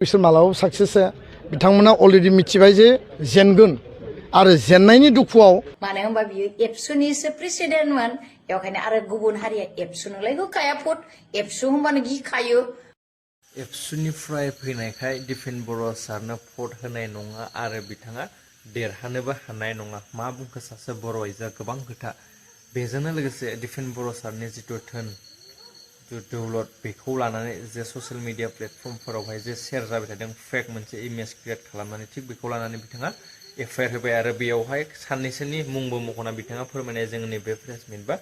बिसोर मालाबाबो साक्सेस जाया बिथांमोना अलरेडि मिथिबाय जे जेनगोन आरो जेननायनि दुखुआव मानो होनबा बियो एबसुनिसो प्रेसिडेन्टमोन बेखायनो आरो गुबुन हारिया एबसुनोलाय होखाया भट एबसु होनबानो गिखायो एबसुनिफ्राय फैनायखाय दिपेन बर' सारनो भट होनाय नङा आरो बिथाङा देरहानोबो हानाय नङा मा बुंखो सासे बर' आइजोआ गोबां खोथा बेजोंनो लोगोसे दिपेन बर' सारनि जिथु धोन दौलत बेखौ लानानै जे ससियेल मिडिया प्लेटफर्मफोरावहाय जे शेयार जाबाय थादों फेक मोनसे इमेज क्रिएट खालामनानै थिग बेखौ लानानै बिथाङा एफआइआर होबाय आरो बेयावहाय साननैसोनि मुंबो मख'ना बिथाङा फोरमायनाय जोंनि बे प्रेस मिट बा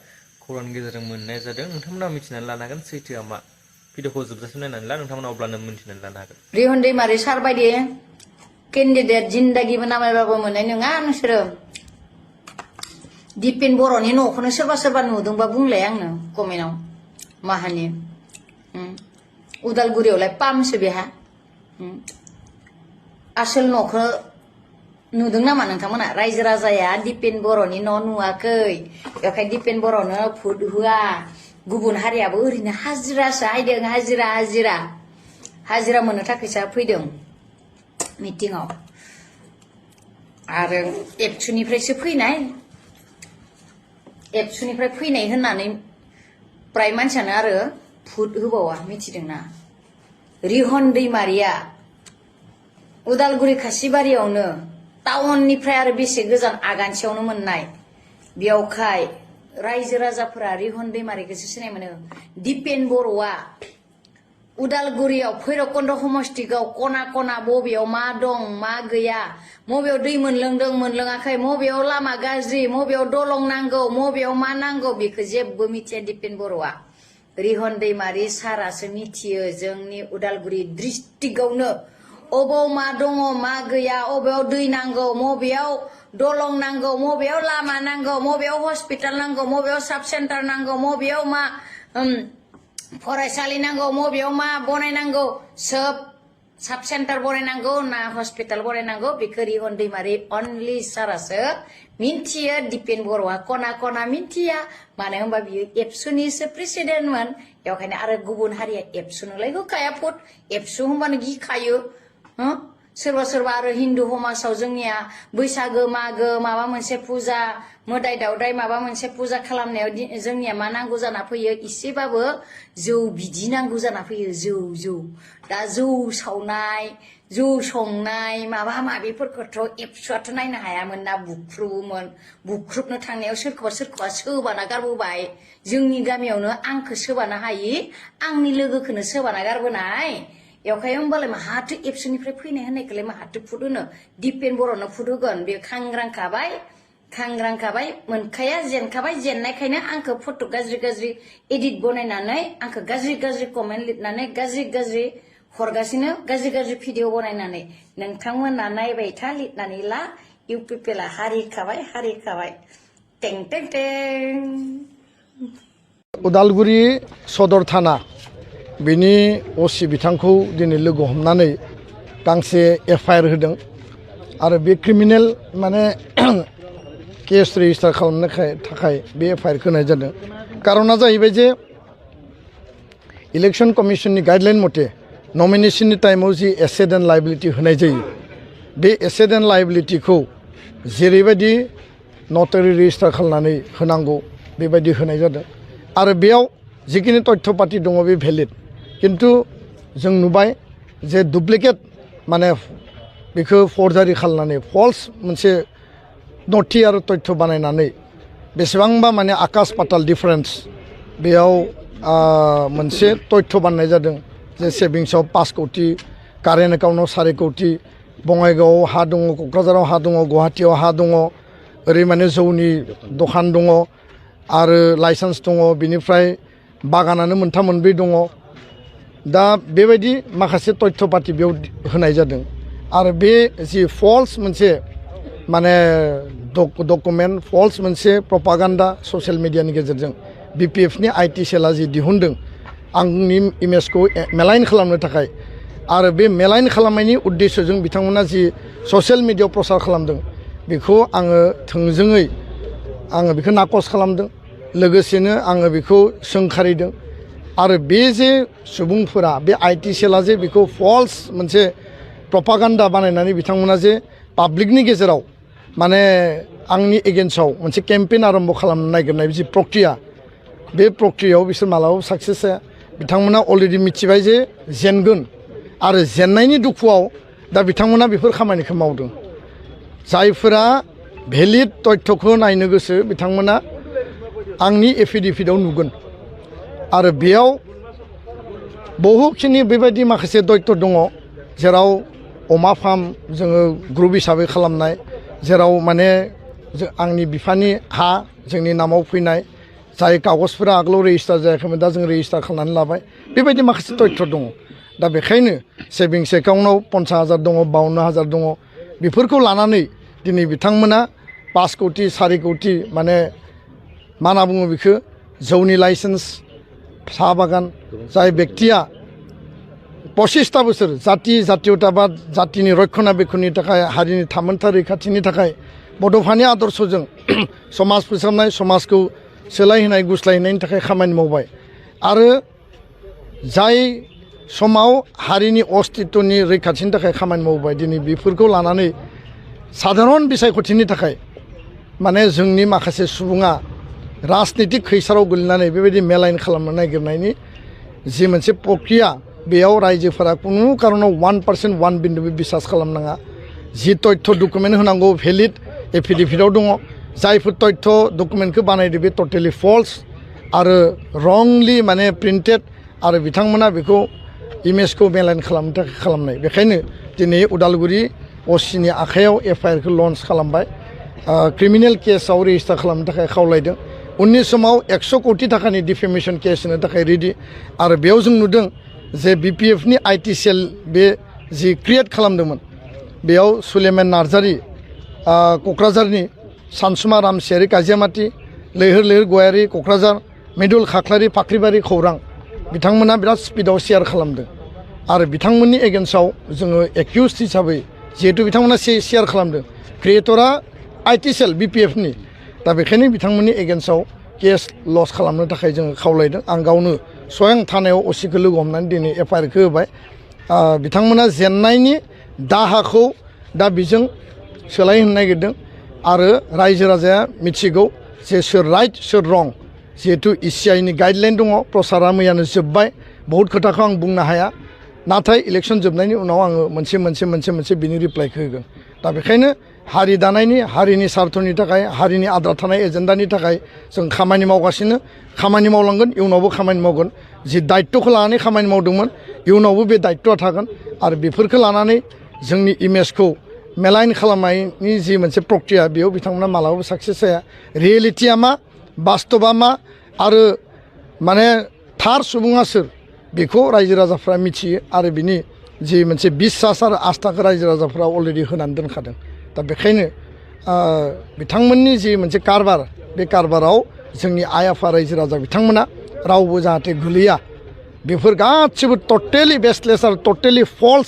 खौरांनि गेजेरजों मोननाय जादों नोंथांमोना मिथिनानै लानो हागोन सैथोआ मा भिडिअखौ जोबजासिम नायनानै ला नोंथांमोना अब्लानो मिथिनानै लानो हागोन रिहन दैमारि सार बायदि केन्डिडेट जिन्दागिबो नामायबाबो मोननाय नङा नोंसोरो दिपेन बर'नि न'खौनो सोरबा सोरबा नुदोंबा बुंलाय आंनो कमेन्टआव माहानि उदालगुरियावलाय पामसो बेहा आसोल न'खौ नुदों नामा नोंथांमोना रायजो राजाया दिपेन बर'नि न' नुवाखै बेखायनो दिपेन बर'नो भट होआ गुबुन हारियाबो ओरैनो हाजिरासो हायदों हाजिरा मोननो थाखायसो फैदों मिटिंआव आरो एबसुनिफ्रायसो फैनाय होननानै प्राय मानसियानो आरो भट होबावा मिथिदोंना रिहन दैमारिया उदालगुरि खासिबारियावनो टाउननिफ्राय आरो बेसे गोजान आगानसेयावनो मोननाय बेयावखाय रायजो राजाफोरा रिहन दैमारिखौसो सिनाय मोनो दिपेन बर'आ उदालगुरियाव भैरबकुन्द समस्तिगाव खना खना बबेयाव मा दं मा गैया मबेयाव दै मोनलोंदों मोनलोङाखै मबेयाव लामा गाज्रि मबेयाव दलं नांगौ मबेयाव मा नांगौ बेखौ जेबो मिथिया दिपेन बर'आ रिहन दैमारि सारासो मिथियो जोंनि उदालगुरि डिस्ट्रिक्टआवनो अबाव मा दङ मा गैया अबेयाव दै नांगौ मबेयाव दलं नांगौ मबेयाव लामा नांगौ मबेयाव हस्पिटाल नांगौ मबेयाव साब सेन्टार नांगौ मबेयाव मा फरायसालि नांगौ मबेयाव मा बनायनांगौ सोब साब सेन्टार बनायनांगौ ना हस्पिटाल बनायनांगौ बेखौ रिहन दैमारि अनलि सारासो मिन्थियो दिपेन बर'आ खना खना मिन्थिया मानो होनबा बियो एबसुनिसो प्रेसिडेन्टमोन बेखायनो आरो गुबुन हारिया एबसुनोलाय होखाया भट एबसु होनबानो गिखायो सोरबा सोरबा आरो हिन्दु समाजाव जोंनिया बैसागो मागो माबा मोनसे फुजा मोदाय दावदाय माबा मोनसे फुजा खालामनायाव जोंनिया मा नांगौ जाना फैयो इसेबाबो जौ बिदि नांगौ जाना फैयो जौ दा जौ सावनाय जौ संनाय माबा माबिफोरखौथ' एबसुआथ' नायनो हायामोन ना बुख्रुबनो थांनायाव सोरखौबा सोबाना गारबोबाय जोंनि गामियावनो आंखौ सोबानो हायि आंनि लोगोखौनो सोबाना गारबोनाय बेवहाय होमबालाय माहाथो एबसुनिफ्राय फैनाय होननायखौलाय माहाथो भट होनो दिपेन बर'नो भट होगोन बे खांग्रांखाबाय मोनखाया जेनखाबाय जेननायखायनो आंखौ फट' गाज्रि एडिट बनायनानै आंखौ गाज्रि कमेन्ट लिरनानै गाज्रि हरगासिनो गाज्रि भिडिअ बनायनानै नोंथांमोना नायबाय था लिरनानै ला इउपिपिएलआ हारिखाबाय टें टें टें उदालगुरि सदर थाना बिनि असि बिथांखौ दिनै लोगो हमनानै गांसे एफआइआर होदों आरो बे क्रिमिनेल माने केस रेजिस्टार खालामनो थाखाय बे एफआइआरखौ होनाय जादों कारना जाहैबाय जे इलेक्शन कमिशननि गाइडलाइन मथे नमिनेशननि टाइमाव जि एसेट एन्ड लायबिलिटि होनाय जायो बे एसेट एन्ड लायबिलिटिखौ जेरैबायदि नटारि रेजिस्टार खालामनानै होनांगौ बेबायदि होनाय जादों आरो बेयाव जिखिनि तथ्य पाति दङ बे भेलिड किन्तु जों नुबाय जे डुप्लिकेट माने बेखौ फर्जारि खालामनानै फल्स मोनसे नथि आरो तथ्य बानायनानै बेसेबांबा माने आकाश पाताल डिफारेन्स बेयाव मोनसे तथ्य बानायनाय जादों जे सेभिंसआव 5 कौटि कारेन्ट एकाउन्टआव 4 कौटि बङाइगावआव हा दङ क'क्राझाराव हा दङ गुवाहाटीयाव हा दङ ओरै माने जौनि दखान दङ आरो लाइसेन्स दङ बिनिफ्राय बागानानो मोनथाम मोनब्रै दङ दा बेबायदि माखासे तथ्य पाति बेयाव होनाय जादों आरो बे जि फल्स मोनसे माने डकुमेन्ट फल्स मोनसे प्रपागान्डा ससियेल मिडियानि गेजेरजों बिपिएफनि आइटि सेलआ जि दिहुनदों आंनि इमेजखौ मेलाइन खालामनो थाखाय आरो बे मेलाइन खालामनायनि उद्देश्यजों बिथांमोना जि ससियेल मिडियायाव प्रसार खालामदों बेखौ आङो थोंजोङै बेखौ नाकस खालामदों लोगोसेनो आङो बेखौ सोंखारिदों आरो बे जे सुबुंफोरा बे आइटि सेला जे बेखौ फल्स मोनसे प्रपागान्डा बानायनानै बिथांमोना जे पाब्लिकनि गेजेराव माने आंनि एगेन्स्टआव मोनसे केम्पेइन आरम्भ खालामनो नागिरनाय जि प्रक्रिया बे प्रक्रियायाव बिसोर मालाबाबो साक्सेस जाया बिथांमोना अलरेडि मिथिबाय जे जेनगोन आरो जेननायनि दुखुआव दा बिथांमोना बेफोर खामानिखौ मावदों जायफोरा भेलिड तथ्यखौ नायनो गोसो बिथांमोना आंनि एफिडेभिटआव नुगोन आरो बेयाव बहुखिनि बेबायदि माखासे तथ्य दङ जेराव अमा फार्म जोङो ग्रुप हिसाबै खालामनाय जेराव माने आंनि बिफानि हा जोंनि नामाव फैनाय जाय कागजफोरा आगोलाव रेजिस्टार जायाखैमोन दा जों रेजिस्टार खालामनानै लाबाय बेबायदि माखासे तथ्य दङ दा बेखायनो सेभिंस एकाउन्टआव 50,000 दङ 52,000 दङ बेफोरखौ लानानै दिनै बिथांमोना 5 कोटि 4 कोटि माने मा होनना बुङो बेखौ जौनि लाइसेन्स साहा बागान जाय बेक्तिया 25 बोसोर जातीयताबाद जातिनि रक्षणाबेक्षणनि थाखाय हारिनि थामोनथा रैखाथिनि थाखाय बड'फानि आदर्शजों समाज फोसाबनाय समाजखौ सोलायहोनाय गुस्लायहोनायनि थाखाय खामानि मावबाय आरो जाय समाव हारिनि अस्तित्वनि रैखाथिनि थाखाय खामानि मावबाय दिनै बेफोरखौ लानानै साधारन बिसायख'थिनि थाखाय माने जोंनि माखासे सुबुङा राजनितिक खैसाराव गोलैनानै बेबायदि मेलाइन खालामनो नागिरनायनि जि मोनसे प्रक्रिया बेयाव रायजोफोरा कुनु कारनाव 1% 1 बिन्दुबो बिसास खालामनाङा जि तथ्य डकुमेन्ट होनांगौ भेलिड एफिडेभिटआव दङ जायफोर तथ्य डकुमेन्टखौ बानायदो बे टटेलि फल्स आरो रंलि माने प्रिन्टेड आरो बिथांमोना बेखौ इमेजखौ मेलाइन खालामनो थाखाय खालामनाय बेखायनो दिनै उदालगुरि असिनि आखायाव एफआइआरखौ लन्च खालामबाय क्रिमिनेल केसआव रेजिस्टार खालामनो थाखाय खावलायदों उननि समाव 100 कोटि थाखानि डिफेमेशन केस होनो थाखाय रेडि आरो बेयाव जों नुदों जे बिपिएफनि आइटि सेल बे जि क्रिएट खालामदोंमोन बेयाव सुलेमान नार्जारि क'क्राझारनि सानसुमा रामसियारि काजियामाति लैहोर लैहोर गयारि क'क्राझार मृदुल खाख्लारि फाख्रिबारि खौरां बिथांमोना बिराद स्पिडआव शेयार खालामदों आरो बिथांमोननि एगेन्स्टआव जोङो एक्युज हिसाबै जिहेतु बिथांमोना शेयार खालामदों क्रिएटरा आइटि सेल बिपिएफनि दा बेखायनो बिथांमोननि एगेन्स्टआव केस लस खालामनो थाखाय जोङो खावलायदों आं गावनो स्वयं थानायाव असिखौ लोगो हमनानै दिनै एफआइआरखौ होबाय बिथांमोना जेननायनि दाहाखौ दा बिजों सोलायहोनो नागिरदों आरो रायजो राजाया मिथिगौ जे सोर राइट सोर रं जिहेतु इसिआइनि गाइडलाइन दङ प्रसारा मैयानो जोब्बाय बहुद खोथाखौ आं बुंनो हाया नाथाय इलेक्सन जोबनायनि उनाव आङो मोनसे बिनि रिप्लाइखौ होगोन दा बेखायनो हारि दानायनि हारिनि सार्थनि थाखाय हारिनि आद्रा थानाय एजेन्डानि थाखाय जों खामानि मावगासिनो खामानि मावलांगोन इयुनावबो खामानि मावगोन जि दायित्वखौ लानानै खामानि मावदोंमोन इयुनावबो बे दायित्वआ थागोन आरो बेफोरखौ लानानै जोंनि इमेजखौ मेलाइन खालामनायनि जि मोनसे प्रक्रिया बेयाव बिथांमोना मालाबाबो साक्सेस जाया रियेलिटिया मा बास्तबा मा आरो माने थार सुबुङा सोर बेखौ रायजो राजाफ्रा मिथियो आरो बिनि जि मोनसे बिसास आरो आस्थाखौ रायजो राजाफ्रा अलरेडि होनानै दोनखादों दा बेखायनो बिथांमोननि जि मोनसे कारबार बे कारबाराव जोंनि आइ आफा रायजो राजा बिथांमोना रावबो जाहाथे गोलैया बेफोर गासिबो टटेलि बेसलेस आरो टटेलि फल्स